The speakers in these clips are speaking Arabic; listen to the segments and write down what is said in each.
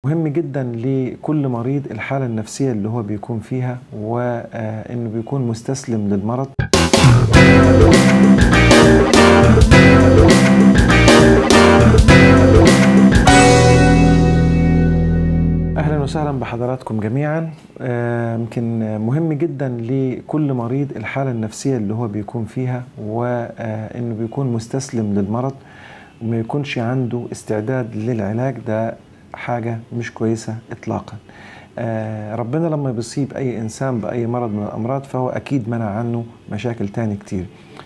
مهم جدا لكل مريض الحالة النفسية اللي هو بيكون فيها وإنه بيكون مستسلم للمرض. أهلا وسهلا بحضراتكم جميعا. يمكن مهم جدا لكل مريض الحالة النفسية اللي هو بيكون فيها وإنه بيكون مستسلم للمرض وما يكونش عنده استعداد للعلاج. ده حاجة مش كويسة إطلاقا. ربنا لما بيصيب أي إنسان بأي مرض من الأمراض فهو أكيد منع عنه مشاكل تاني كتير.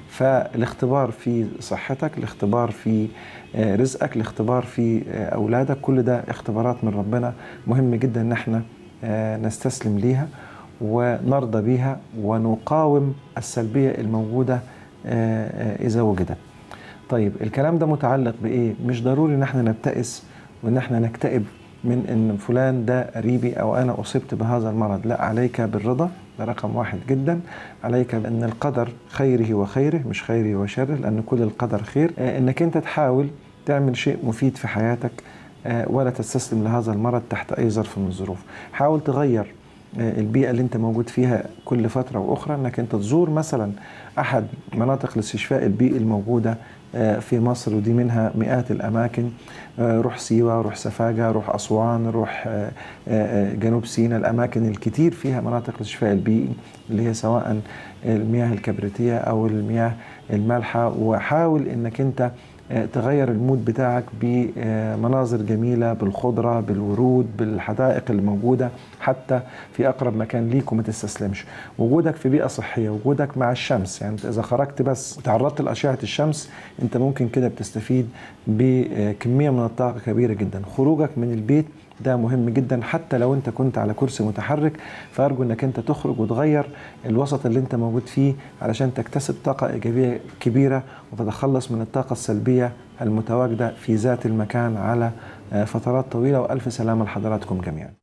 فالاختبار في صحتك، الاختبار في رزقك، الاختبار في أولادك، كل ده اختبارات من ربنا. مهم جدا ان احنا نستسلم ليها ونرضى بيها ونقاوم السلبية الموجودة إذا وجدت. طيب الكلام ده متعلق بإيه؟ مش ضروري ان احنا نبتئس وان احنا نكتئب من ان فلان ده قريبي او انا اصبت بهذا المرض. لا، عليك بالرضا، ده رقم واحد جدا. عليك بان القدر خيره وخيره مش خيره وشره، لان كل القدر خير. انك انت تحاول تعمل شيء مفيد في حياتك ولا تستسلم لهذا المرض تحت اي ظرف من الظروف. حاول تغير البيئة اللي انت موجود فيها كل فترة واخرى، انك انت تزور مثلا احد مناطق الاستشفاء البيئي الموجودة في مصر، ودي منها مئات الاماكن. روح سيوة، روح سفاجة، روح اسوان، روح جنوب سيناء. الاماكن الكتير فيها مناطق الاستشفاء البيئي اللي هي سواء المياه الكبريتية او المياه المالحة. وحاول انك انت تغير المود بتاعك بمناظر جميلة، بالخضرة، بالورود، بالحدائق الموجودة حتى في أقرب مكان ليك. وما تستسلمش. وجودك في بيئة صحية، وجودك مع الشمس، يعني إذا خرجت بس وتعرضت لأشعة الشمس أنت ممكن كده بتستفيد بكمية من الطاقة كبيرة جدا. خروجك من البيت ده مهم جدا، حتى لو انت كنت على كرسي متحرك. فأرجو انك انت تخرج وتغير الوسط اللي انت موجود فيه علشان تكتسب طاقة إيجابية كبيرة وتتخلص من الطاقة السلبية المتواجدة في ذات المكان على فترات طويلة. وألف سلامة لحضراتكم جميعا.